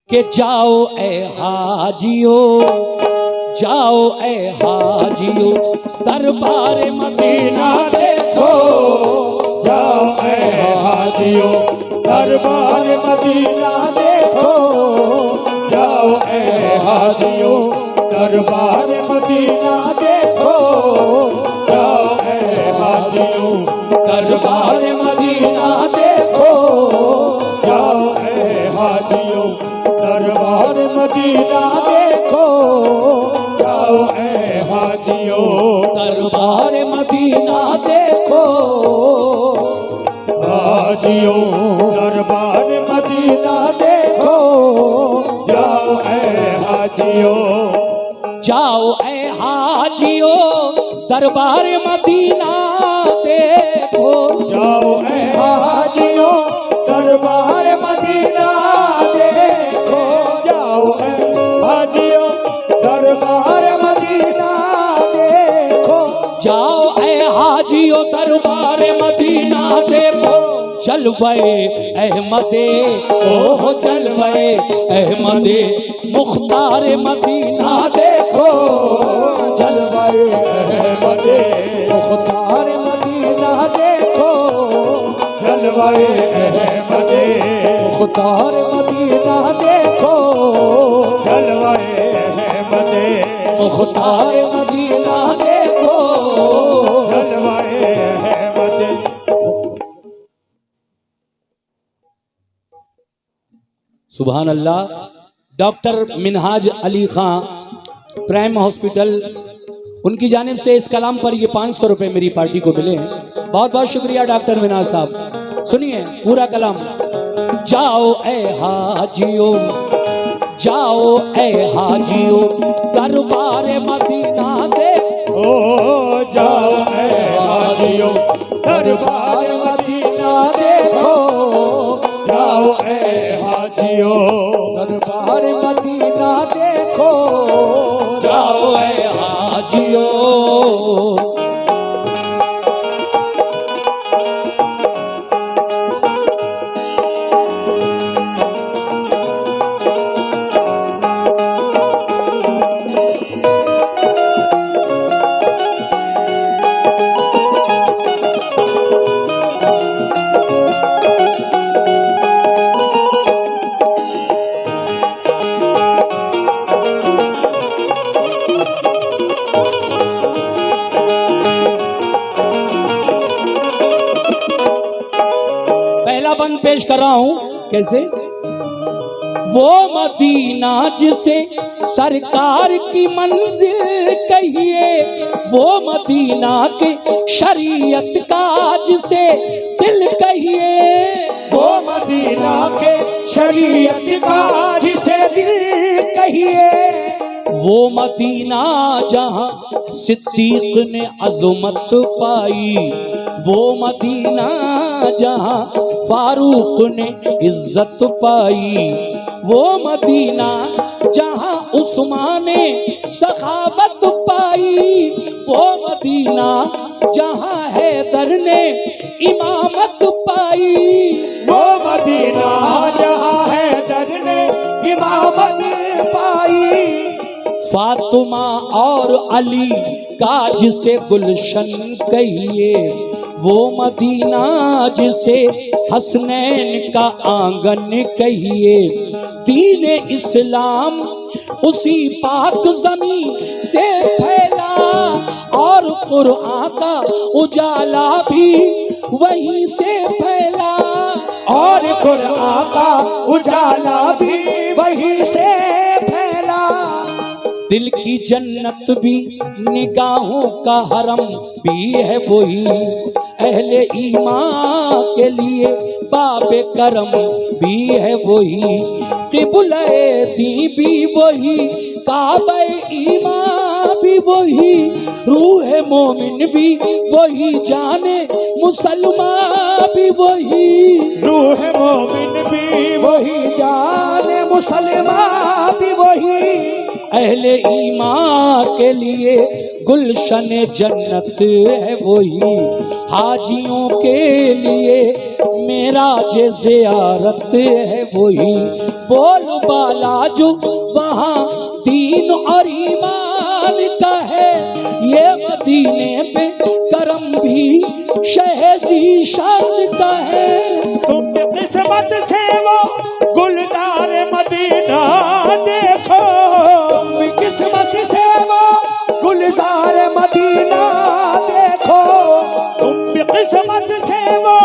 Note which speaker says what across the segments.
Speaker 1: कि जाओ ए हाजियो, जाओ ए हाजियो, दरबार मदीना देखो।
Speaker 2: जाओ ए हाजियो, दरबार मदीना देखो। जाओ ए हाजियो, दरबार मदीना देखो। जाओ ए हाजियो,
Speaker 1: दरबार मदीना देखो।
Speaker 2: जाओ ए हाजियो, दरबार मदीना देखो। जाओ ए हाजियो,
Speaker 1: दरबार मदीना देखो।
Speaker 2: हाजियो, दरबार मदीना देखो। जाओ ए हाजियो,
Speaker 1: जाओ ए हाजियो, दरबार मदीना देखो।
Speaker 2: जाओ ए हाजियो, दरबार मदीना देखो। जाओ ए हाजियो, दरबार मदीना देखो।
Speaker 1: जाओ ए हाजियो, दरबार मदीना देखो। जलवे अहमदे, ओह जलवे अहमदे, मुख्तार मदीना देखो।
Speaker 2: जलवे अहमदे, मुख्तार मदीना देखो। जलवे अहमदे, मुख्तार मदीना देखो। जलवे अहमदे,
Speaker 1: मुख्तार मदीना देखो।
Speaker 2: जलवे अहमदे।
Speaker 1: सुभान अल्लाह। डॉक्टर मिनहाज अली खां, प्राइम हॉस्पिटल, उनकी जानिब से इस कलाम पर ये 500 रुपये मेरी पार्टी को मिले हैं। बहुत बहुत शुक्रिया डॉक्टर मिनहाज साहब। सुनिए पूरा कलाम। जाओ ए हाजियो, जाओ ए हाजियो, दरबार मदीना देखो।
Speaker 2: जाओ ए हाजियो, दरबार मदीना देखो। जाओ ए हाजियो, दरबार मदीना देखो।
Speaker 1: जाओ ए हाजियो। पहला बंद पेश कर रहा हूं। कैसे? वो मदीना जिसे सरकार की मंजिल कहिए, वो मदीना के शरीयत का जिसे दिल कहिए।
Speaker 2: वो मदीना के शरीयत का जिसे दिल कहिए।
Speaker 1: वो मदीना जहां सिद्दीक ने अज़मत पाई, वो मदीना जहां फारूक ने इज्जत पाई, वो मदीना जहां उस्मान ने सखावत पाई, वो मदीना जहां हैदर ने इमामत पाई।
Speaker 2: वो मदीना जहां हैदर ने इमामत पाई।
Speaker 1: फातिमा और अली का जिसे गुलशन कहिए, वो मदीना जिसे हसनैन का आंगन कहिए। दीन इस्लाम उसी पाक जमी से फैला, और कुरान का उजाला भी वहीं से फैला,
Speaker 2: और कुरान का उजाला भी वहीं से फैला।
Speaker 1: दिल की जन्नत भी निगाहों का हरम भी है वही, अहले ईमान के लिए बाबे करम भी है वही, क़िबले दी भी वही, काबे ईमान भी वही, रूह मोमिन भी वही, जाने मुसलमान भी वही,
Speaker 2: रूह मोमिन भी वही, जाने मुसलमान भी वही।
Speaker 1: अहले ईमान के लिए गुलशन जन्नत है वही, हाजियों के लिए मेरा जे ज़ियारत है वही बोलबाला जो वहाँ दीन और ईमान का है। ये मदीने पे करम भी शहज़ी शान का है।
Speaker 2: तुम किस्मत से वो गुलजार मदीना देखो, तुम किस्मत से वो गुलजार मदीना देखो, तुम किस्मत से वो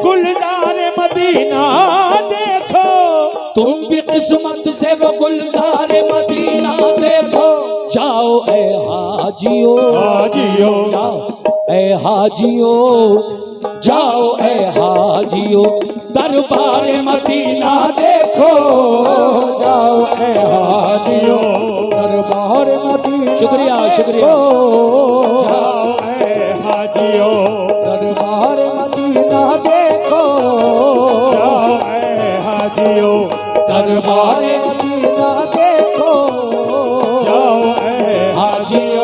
Speaker 2: गुलजार मदीना देखो,
Speaker 1: तुम भी किस्मत से वो गुलजार मदीना देखो। जाओ ए हाजियो,
Speaker 2: हाजियो,
Speaker 1: जाओ ए हाजियो, जाओ ए हाजियो, दरबार मदीना देखो।
Speaker 2: जाओ ए हाजियो, दरबार मदीना
Speaker 1: शुक्रिया, शुक्रिया।
Speaker 2: जाओ ए हाजियो, दरबार मदीना देखो। जाओ ए हाजियो, दरबार मदीना देखो। जाओ ए
Speaker 1: हाजियो,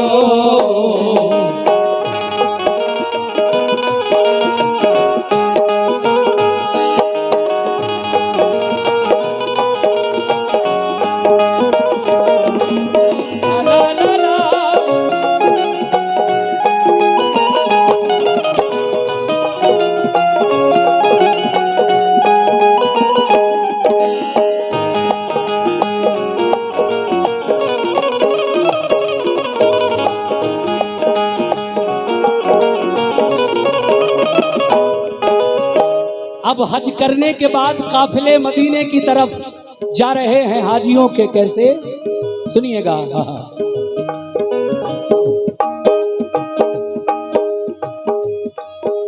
Speaker 1: अब हज करने के बाद काफिले मदीने की तरफ जा रहे हैं हाजियों के। कैसे? सुनिएगा।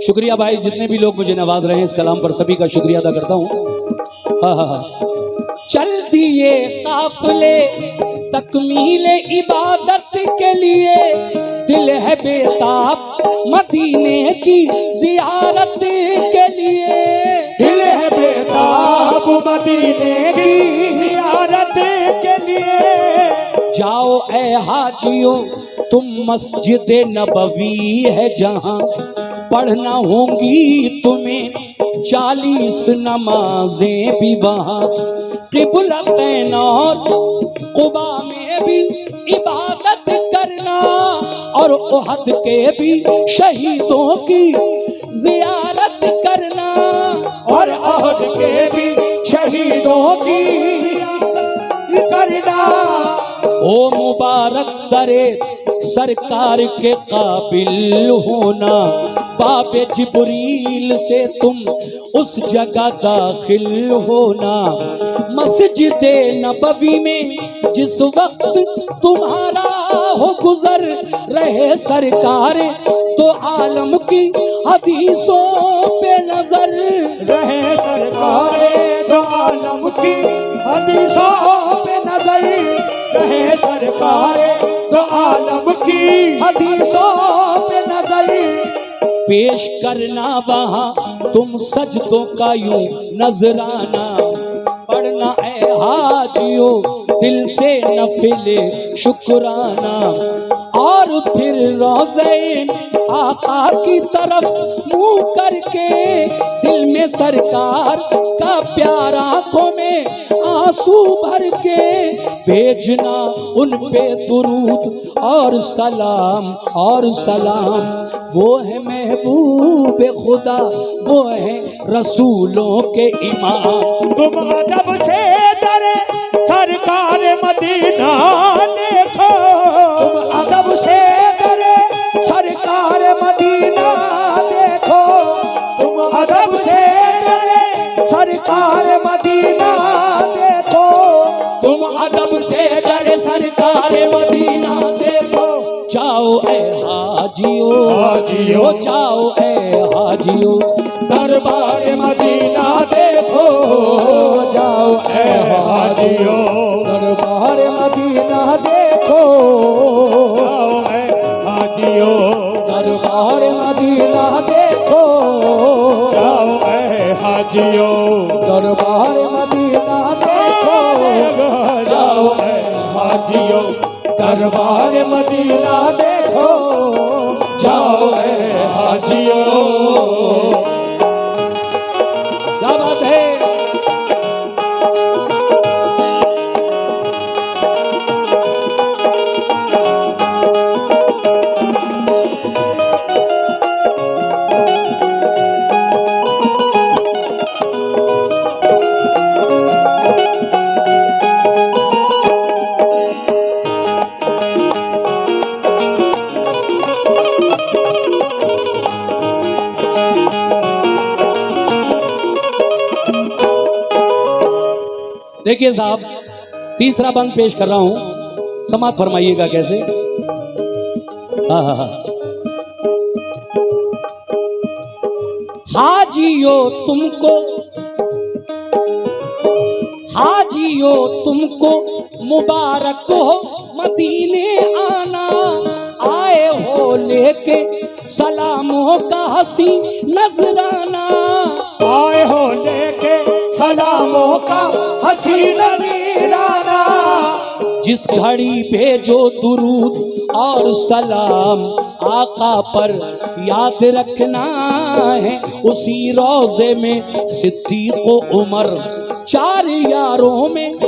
Speaker 1: शुक्रिया भाई, जितने भी लोग मुझे नवाज रहे हैं इस कलाम पर, सभी का शुक्रिया अदा करता हूँ। चल दिए काफिले तकमीले इबादत के लिए, दिल है बेताब मदीने की जियारत के लिए,
Speaker 2: दिल है बेताब मदीने की जियारत के लिए।
Speaker 1: जाओ ए हाजियों तुम, मस्जिद नबवी है जहाँ पढ़ना होंगी तुम्हें 40 नमाजें भी वहाँ। क़िबलतैन और क़ुबा में भी इबादत करना, और उहद के भी शहीदों की जियारत करना,
Speaker 2: और उहद के भी शहीदों की करना।
Speaker 1: ओ मुबारक दरे सरकार के काबिल होना, बाबे जिब्रील से तुम उस जगह दाखिल होना। मस्जिद नबवी में जिस वक्त तुम्हारा हो गुजर रहे सरकार, तो आलम की हदीसों पे नजर
Speaker 2: रहे सरकार, तो आलम की हदीसों पे नजर रहे सरकार, तो आलम की हदीसों पे नजर।
Speaker 1: पेश करना वहाँ तुम सजदों का यूं नजराना, पढ़ना ए हाजियो दिल से नफिले शुक्राना, और फिर रोज़े आका की तरफ मुंह करके, दिल में सरकार का प्यार आंखों में आंसू भर के, भेजना उन पे दुरूद और सलाम और सलाम। वो है महबूब खुदा, वो है रसूलों के इमाम।
Speaker 2: तुम अदब से डरे सरकार मदीना देखो, तुम अदब से डरे सरकार मदीना देखो, तुम अदब से डरे सरकार मदीना देखो,
Speaker 1: तुम अदब से डरे सरकार मदीना देखो। जाओ ए हाजियो,
Speaker 2: हाजियो,
Speaker 1: जाओ ए हाजियो, दरबार मदीना देखो।
Speaker 2: जाओ ए हाजियो, दरबार मदीना देखो। जाओ ए हाजियो, दरबार मदीना देखो। जाओ ए हाजियो, दरबार मदीना देखो। जाओ ए हाजियो, दरबार मदीना देखो। जाओ ए हाजियो,
Speaker 1: देखिए साहब, तीसरा बंद पेश कर रहा हूं, समाप्त फरमाइएगा कैसे। हाजियो तुमको, हाजियो तुमको मुबारक हो मदीने आना, आए हो लेके सलामों का हसी नजराना,
Speaker 2: आए हो लेके सलामों का हसी नजराना।
Speaker 1: जिस घड़ी भेजो दुरूद और सलाम आका पर याद रखना है, उसी रोजे में सिद्दीक व उमर चार यारों में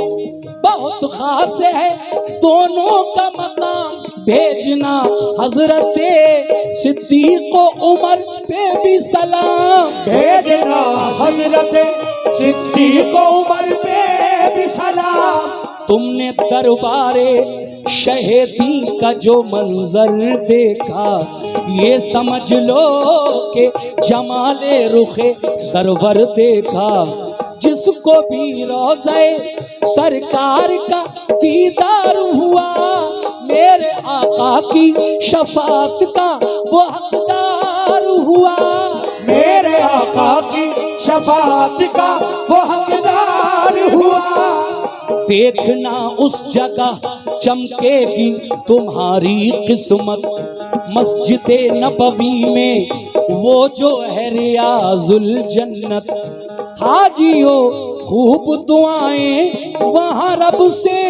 Speaker 1: बहुत खास है दोनों का मकाम, भेजना हजरत सिद्दीक व उमर पे भी सलाम,
Speaker 2: भेजना हजरत सिद्दीक व उमर पे भी सलाम।
Speaker 1: तुमने दरबारे शहीदी का जो मंजर देखा, ये समझ लो कि जमाले रुखे सरवर देखा, जिसको भी रोज़े सरकार का दीदार हुआ, मेरे आका की शफात का वो हकदार हुआ,
Speaker 2: मेरे आका की शफात का वो हकदार हुआ।
Speaker 1: देखना उस जगह चमकेगी तुम्हारी किस्मत, मस्जिदे नबवी में वो जो है रियाजुल जन्नत। हाजियो खूब दुआएं वहाँ रब से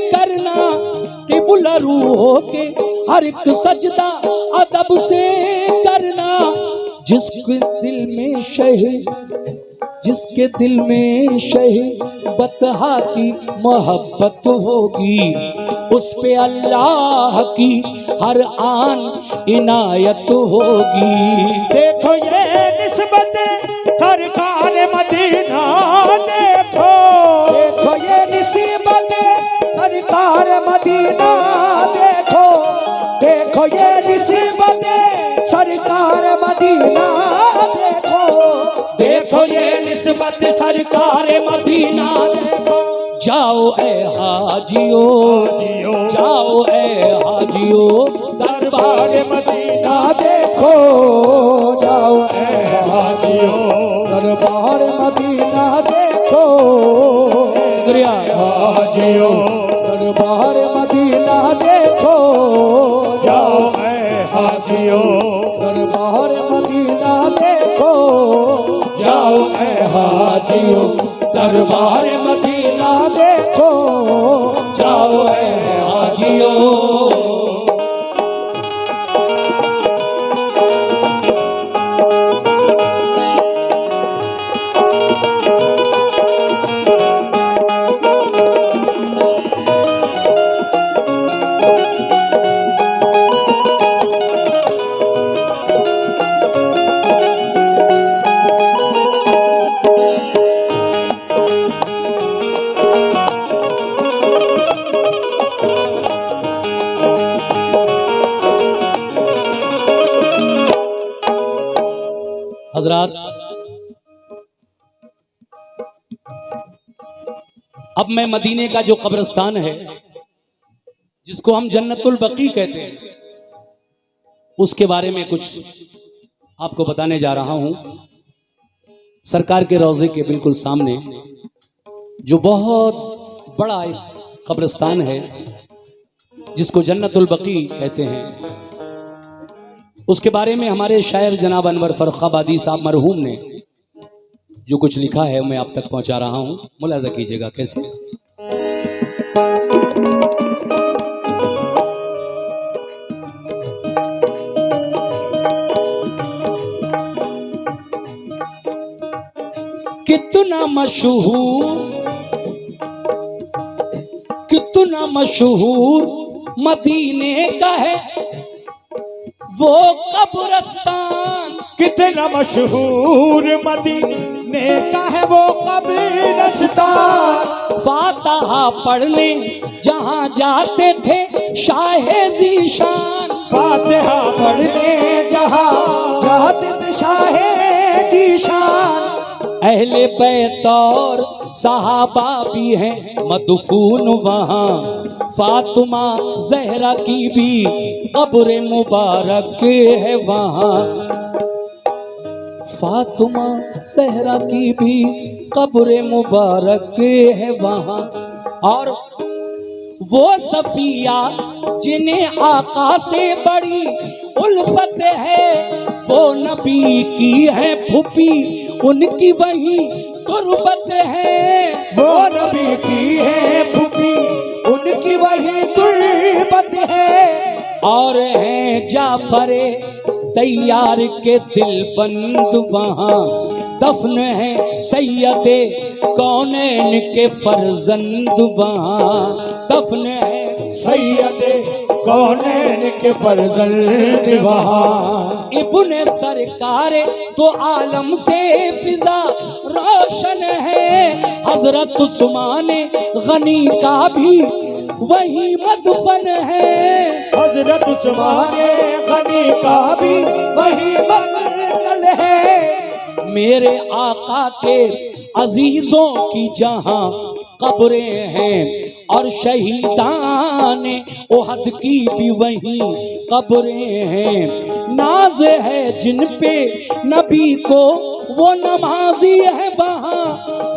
Speaker 1: करना, किबला रूह के हर एक सजदा अदब से करना, जिसके दिल में शहीद, जिसके दिल में शहीद बतहा की मोहब्बत होगी, उस पे अल्लाह की हर आन इनायत होगी।
Speaker 2: देखो ये निस्बत सरकार मदीना, देखो देखो ये निस्बत सरकार मदीना, देखो देखो ये निस्बत सरकार मदीना, देखो देखो ये निस्बत सरकार मदीना, देखो।
Speaker 1: जाओ ए हाजियो, जाओ ए हाजियो
Speaker 2: दरबार मदीना देखो, जाओ ए हाजियो दरबार मदीना देखो,
Speaker 1: शुक्रिया
Speaker 2: हाजियो दरबार मदीना देखो, जाओ ए हाजियो दरबार मदीना देखो, जाओ ए हाजियो दरबार मदीना देखो,
Speaker 1: जाओ ए हाजियो। हजरात, अब मैं मदीने का जो कब्रिस्तान है जिसको हम जन्नतुल बकी कहते हैं, उसके बारे में कुछ आपको बताने जा रहा हूं। सरकार के रोजे के बिल्कुल सामने जो बहुत बड़ा एक कब्रिस्तान है जिसको जन्नतुल बकी कहते हैं, उसके बारे में हमारे शायर जनाब अनवर फर्रुखाबादी साहब मरहूम ने जो कुछ लिखा है मैं आप तक पहुंचा रहा हूं, मुलाजा कीजिएगा कैसे। कितना मशहूर मदीने का है वो कब्रिस्तान,
Speaker 2: कितना मशहूर मदीने का है वो कब्रिस्तान।
Speaker 1: फातिहा पढ़ने जहाँ जाते थे शाहे ज़ीशान,
Speaker 2: फातिहा पढ़ने जहाँ जाते थे शाहे ज़ीशान।
Speaker 1: अहले बैत और सहाबा भी हैं मदफून वहाँ, फातिमा जहरा की भी कब्र मुबारक है वहाँ, फातिमा जहरा की भी कब्र मुबारक है वहाँ। और वो सफिया जिन्हें आका से बड़ी उल्फत है, वो नबी की है फूफी, उनकी वही तुरबत है।
Speaker 2: वो नबी की है फूफी, उनकी वही तुरबत है।
Speaker 1: और हैं जाफरे तैयार के दिलबंद वहाँ, दफन है सैयदे कौनैन के फर्जंद वहाँ, दफन है
Speaker 2: सैयदे कौनैन के फर्जंद वहाँ।
Speaker 1: इब्ने सरकार तो आलम से फिजा रोशन है, हजरत उस्मान गनी का भी वही मदफन है,
Speaker 2: हजरत उस्मान गनी का भी वही मदफन है।
Speaker 1: मेरे आका के अजीजों की जहां कब्रें हैं, और शहीदान ओहद की भी वहीं कब्रें हैं। नाज है जिन पे नबी को वो नमाजी है वहाँ,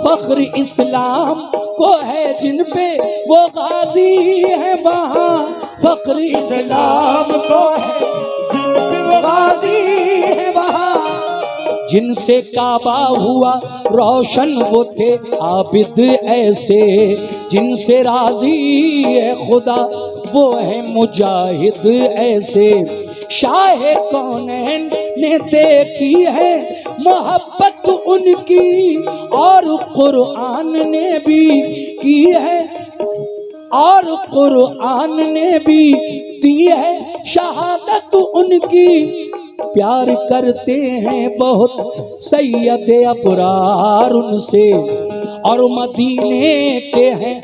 Speaker 1: फख्र इस्लाम को है जिन पे वो गाजी है वहाँ, फख्र
Speaker 2: इस्लाम को है जिन पे वो गाजी है वहाँ।
Speaker 1: जिनसे काबा हुआ रोशन वो थे आबिद ऐसे, जिनसे राजी है खुदा वो है मुजाहिद ऐसे। शाह कौनैन ने देखी है मोहब्बत उनकी, और कुरान ने भी की है, और कुरान ने भी दी है शहादत उनकी। प्यार करते हैं बहुत सैयद अबरार उनसे, और मदीने के हैं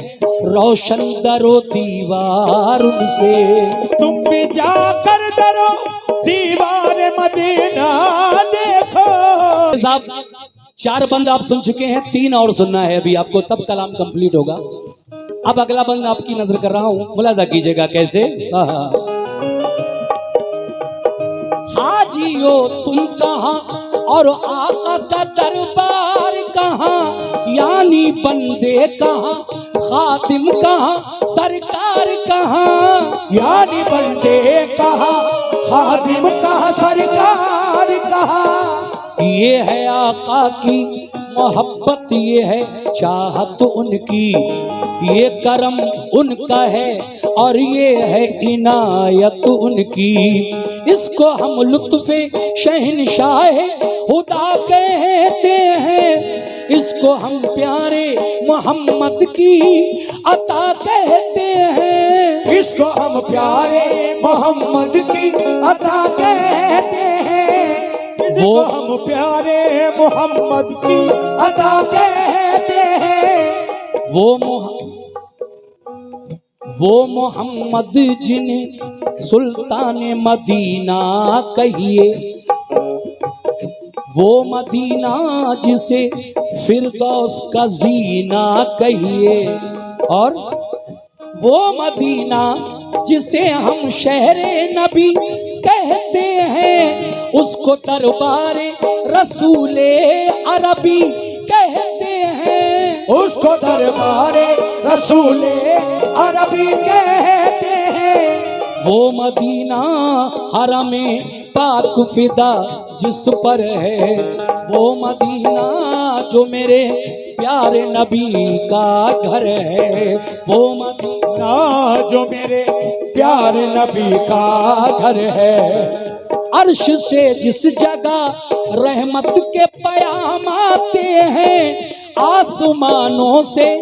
Speaker 1: रोशन दरो दीवार उनसे।
Speaker 2: तुम भी जाकर दरो दीवार मदीना देखो।
Speaker 1: साहब 4 बंद आप सुन चुके हैं, 3 और सुनना है अभी आपको, तब कलाम कंप्लीट होगा। अब अगला बंद आपकी नजर कर रहा हूं, मुलाजा कीजिएगा कैसे। हाजियो तुम कहाँ और आका का दरबार कहाँ, यानी बंदे कहाँ खातिम कहाँ सरकार कहाँ,
Speaker 2: यानी बंदे कहाँ खातिम कहाँ सरकार कहाँ।
Speaker 1: ये है आका की मोहब्बत, ये है चाहत उनकी, ये करम उनका है और ये है इनायत उनकी। इसको हम लुत्फ़े शहनशाह खुदा कहते हैं, इसको हम प्यारे मोहम्मद की अता कहते हैं,
Speaker 2: इसको हम प्यारे मोहम्मद की अता कहते हैं। वो हम प्यारे मोहम्मद की अता कहते हैं।
Speaker 1: वो मोहम्मद जिन्हें सुल्तान मदीना कहिए, वो मदीना जिसे फिरदौस का जीना कहिए, और वो मदीना जिसे हम शहरे नबी कहते हैं, उसको दरबारे रसूले अरबी कहते हैं,
Speaker 2: उसको दरबारे रसूले अरबी कहते हैं।
Speaker 1: वो मदीना हरमे पाक फिदा जिस पर है, वो मदीना जो मेरे प्यारे नबी का घर है, वो मदीना
Speaker 2: जो मेरे प्यारे नबी का घर है।
Speaker 1: अर्श से जिस जगह रहमत के पयाम आते हैं, आसमानों से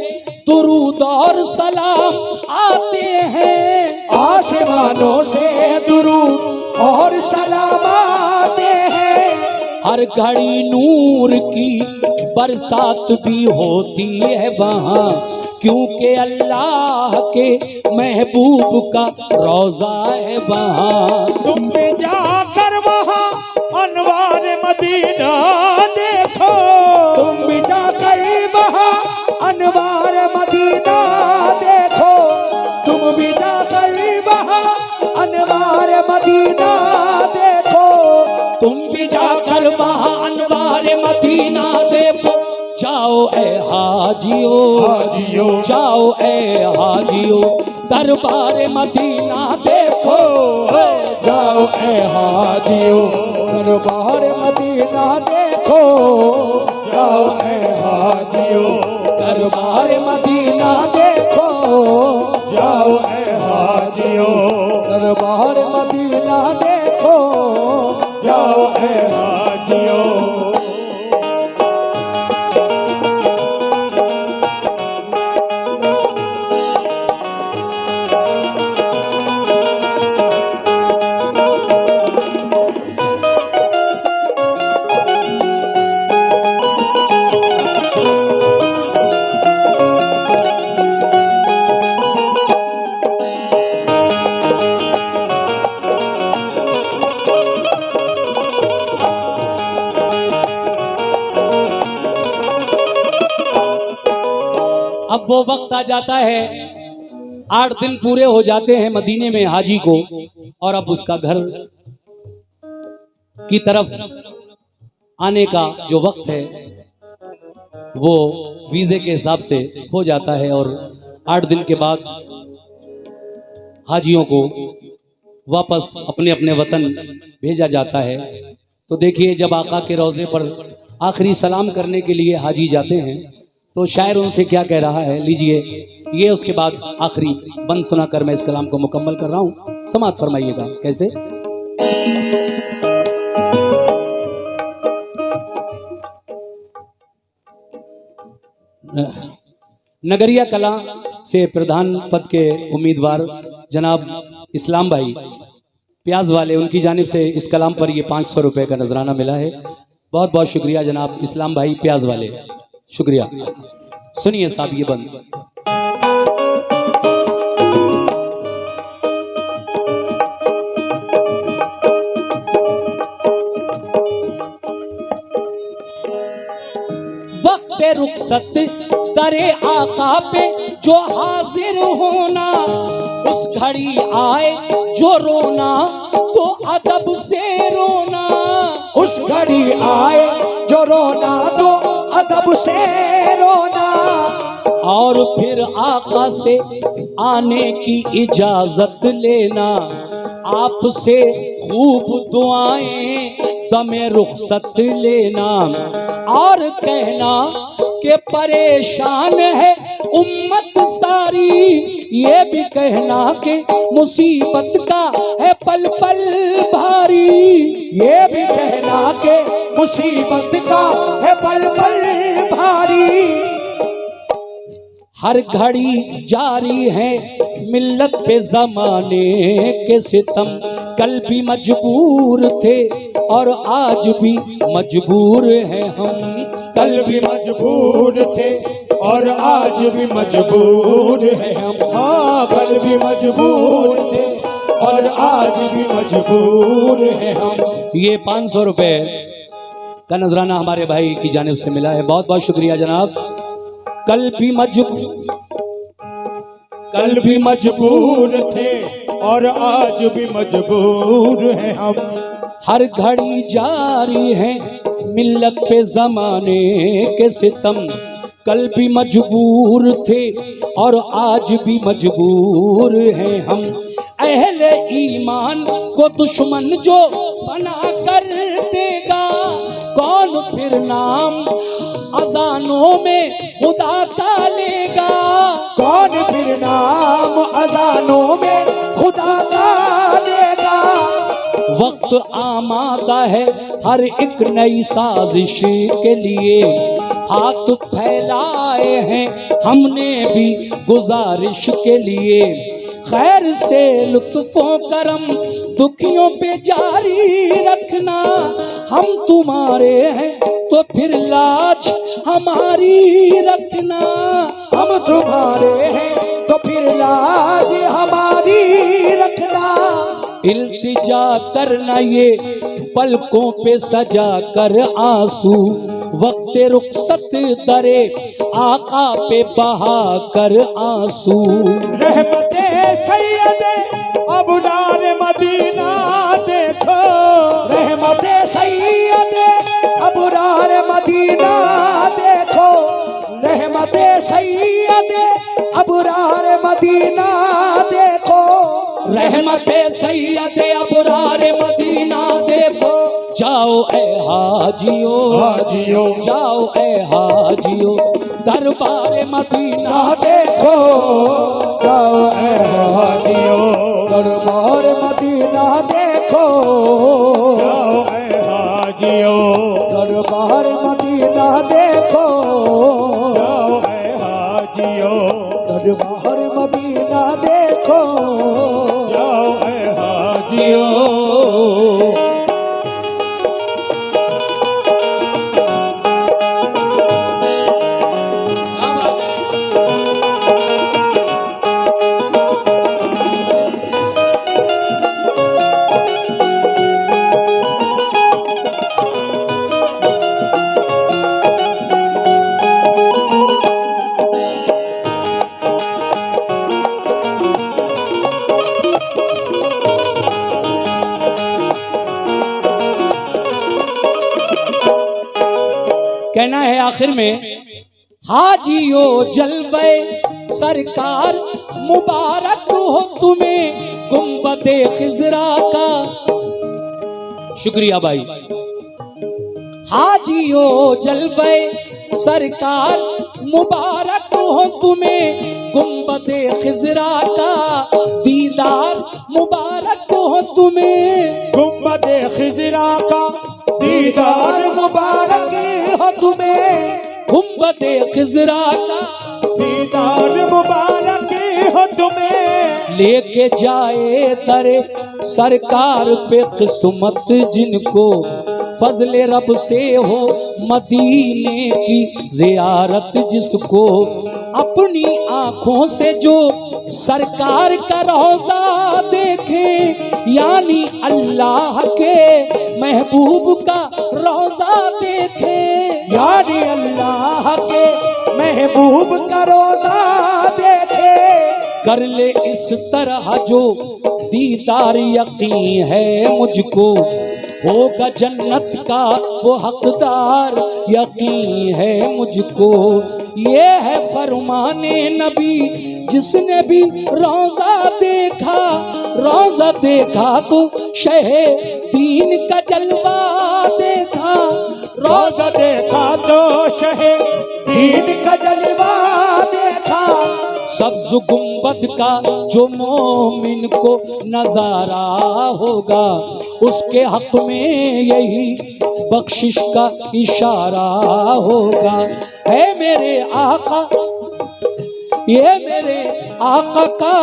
Speaker 1: दुरूद और सलाम आते हैं,
Speaker 2: आसमानों से दुरूद और सलाम आते हैं।
Speaker 1: हर घड़ी नूर की बरसात भी होती है वहाँ, क्योंकि अल्लाह के महबूब का रोजा है वहाँ।
Speaker 2: तुम भी जाकर वहाँ अनवार मदीना देखो, तुम भी जाकर वहाँ अनवार मदीना देखो तुम भी जाकर वहाँ, अनवार मदीना देखो
Speaker 1: तुम भी जाकर वहाँ अनवार मदीना देखो। जाओ ए हाजियो,
Speaker 2: हाजियो
Speaker 1: जाओ ए हाजियो, दरबार मदीना देखो।
Speaker 2: जाओ ए हाजियो, दरबार मदीना देखो। जाओ ए हाजियो,
Speaker 1: दरबार मदीना
Speaker 2: देखो। जाओ ए हाजियो, दरबार मदीना देखो। जाओ ए हाजियो।
Speaker 1: अब वो वक्त आ जाता है, 8 दिन पूरे हो जाते हैं मदीने में हाजी को, और अब उसका घर की तरफ आने का जो वक्त है वो वीजे के हिसाब से हो जाता है, और 8 दिन के बाद हाजियों को वापस अपने अपने वतन भेजा जाता है। तो देखिए, जब आका के रोज़े पर आखिरी सलाम करने के लिए हाजी जाते हैं तो शायर उनसे क्या कह रहा है, लीजिए ये। उसके बाद आखिरी बंद सुनाकर मैं इस कलाम को मुकम्मल कर रहा हूँ, समाअत फरमाइएगा। कैसे? नगरिया कला से प्रधान पद के उम्मीदवार जनाब इस्लाम भाई प्याज वाले, उनकी जानिब से इस कलाम पर ये 500 रुपये का नजराना मिला है। बहुत बहुत शुक्रिया जनाब इस्लाम भाई प्याज वाले, शुक्रिया। सुनिए साहब ये बंद। वक्त रुखसत दरे आका पे जो हाजिर होना, उस घड़ी आए जो रोना तो अदब से रोना।
Speaker 2: उस घड़ी आए जो रोना तो अदब से रोना।
Speaker 1: और फिर आका से आने की इजाजत लेना, आपसे खूब दुआएं दमे रुखसत लेना। और कहना कि परेशान है उम्मत सारी, ये भी कहना कि मुसीबत का है पल पल भारी।
Speaker 2: ये भी कहना कि मुसीबत का है पल पल भारी।
Speaker 1: हर घड़ी जारी है मिल्लत पे जमाने के सितम, कल भी मजबूर थे और आज भी मजबूर हैं हम।
Speaker 2: कल भी मजबूर थे और आज भी मजबूर हैं हम। हाँ, कल भी मजबूर थे और आज भी मजबूर हैं हम।
Speaker 1: ये 500 रुपए का नजराना हमारे भाई की जानिब से मिला है, बहुत बहुत शुक्रिया जनाब। कल भी मजबूर
Speaker 2: थे और आज भी मजबूर हैं हम।
Speaker 1: हर घड़ी जारी है मिल्लत पे जमाने के सितम, कल भी मजबूर थे और आज भी मजबूर हैं हम। अहले ईमान को दुश्मन जो फना कर देगा, कौन फिर नाम अजानों में खुदा का लेगा।
Speaker 2: कौन फिर नाम अजानों में खुदा का लेगा।
Speaker 1: वक्त आमादा है हर एक नई साजिश के लिए, हाथ फैलाए हैं हमने भी गुजारिश के लिए। खैर से लुत्फों करम दुखियों पे जारी रखना, हम तुम्हारे हैं तो फिर लाज हमारी रखना।
Speaker 2: हम तुम्हारे हैं तो फिर लाज हमारी रखना।
Speaker 1: इल्तिजा करना ये पलकों पे सजा कर आंसू, वक्त रुखसत दरे आका पे बहा कर आंसू।
Speaker 2: रहमते सैयदे अबरार मदीना देखो, रहमते सैयदे अबरार मदीना देखो, रहमते सैयदे अबरार मदीना देखो,
Speaker 1: रहमते सैयदे अबरार मदीना देखो। जाओ ए हाजियो,
Speaker 2: हाजियो
Speaker 1: जाओ ए हाजियो दरबार मदीना
Speaker 2: देखो, जाओ ए हाजियो दरबार मदीना देखो, जाओ ए हाजियो दरबार मदीना देखो, जाओ ए हाजियो दरबार मदीना देखो, जाओ ए हाजियो।
Speaker 1: कहना है आखिर में, हाजियो जलवे सरकार मुबारक हो तुम्हें गुंबदे खिजरा का। शुक्रिया भाई। हाजियो जलवे सरकार मुबारक हो तुम्हें गुंबदे खिजरा का, दीदार मुबारक हो तुम्हें
Speaker 2: गुंबदे खिजरा का, दीदार मुबारक हो तुम्हें,
Speaker 1: गुंबदे खिजरा का,
Speaker 2: दीदार मुबारक हो तुम्हें।
Speaker 1: लेके जाए दरे सरकार पे किस्मत जिनको, फजले रब से हो मदीने की जियारत जिसको, अपनी आंखों से जो सरकार का रोजा देखे, यानी अल्लाह के महबूब का रोजा देखे,
Speaker 2: यानी अल्लाह के महबूब का रोजा देखे,
Speaker 1: कर ले इस तरह जो दीदार यकीन है मुझको, होगा जन्नत का वो हकदार यकीन है मुझको। ये है फरमाने नबी जिसने भी रोजा देखा, रोजा देखा तो शहे दीन का जलवा देखा,
Speaker 2: रोजा देखा तो शहे दीन का जलवा देखा,
Speaker 1: सब्ज गुंबद का जो मोमिन को नजारा होगा, उसके हक में यही बख्शिश का इशारा होगा। है मेरे आका, ये मेरे आका का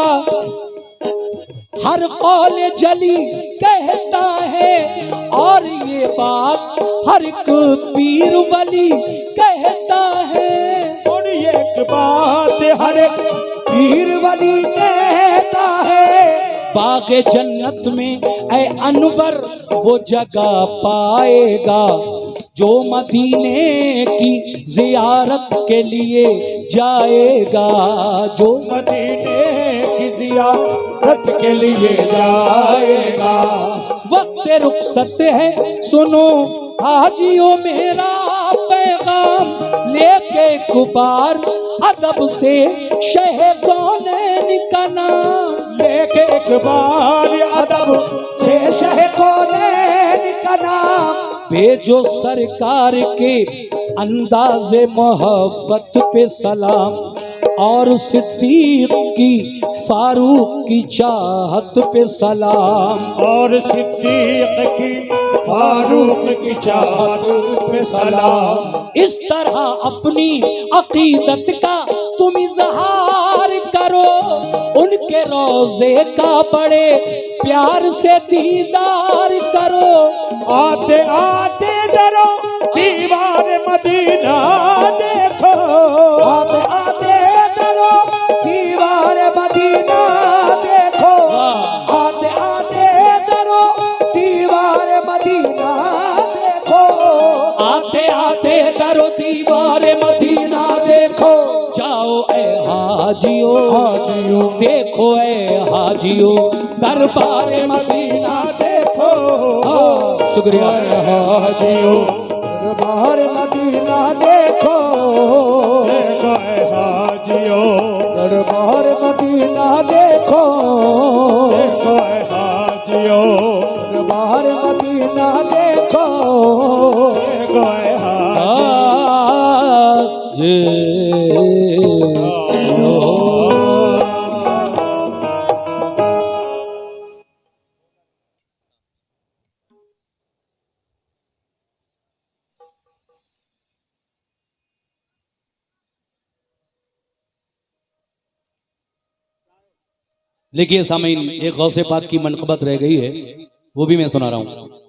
Speaker 1: हर कौल जली कहता है, और ये बात हर एक पीर वली कहता है,
Speaker 2: और ये एक बात हर एक पीर वली कहता है।
Speaker 1: बागे जन्नत में ऐ अनवर वो जगह पाएगा, जो मदीने की जियारत के लिए जाएगा, जो
Speaker 2: मदीने की जियारत के लिए जाएगा।
Speaker 1: वक्त रुखसत है सुनो हाजियो मेरा पैगाम, लेके कुबार अदब से शह कौनैन का नाम,
Speaker 2: लेके एक बार अदब से शह कौनैन का नाम,
Speaker 1: भेजो सरकार के अंदाज़े मोहब्बत पे सलाम, और सिद्दीक की फारूक की चाहत पे सलाम,
Speaker 2: और सिद्दीक की फारूक की चाहत पे सलाम।
Speaker 1: इस तरह अपनी अकीदत का तुम इजहार करो, उनके रोजे का बड़े प्यार से दीदार करो।
Speaker 2: आते आते डरो दीवार मदीना देखो, आते आते डरो दीवार मदीना देखो, आते आते डरो दीवार मदीना देखो,
Speaker 1: आते आते हाजियो
Speaker 2: हाजियो
Speaker 1: देखो ए हाजियो दरबार मदीना
Speaker 2: देखो
Speaker 1: हाँ, शुक्रिया
Speaker 2: हाजियो दरबार मदीना देखो गए हाजियो दरबार मदीना देखो गए हाजियो दरबार मदीना देखो गए
Speaker 1: देखिए सामीन, एक गौसे पाक की मनक़बत रह गई है, वो भी मैं सुना रहा हूँ।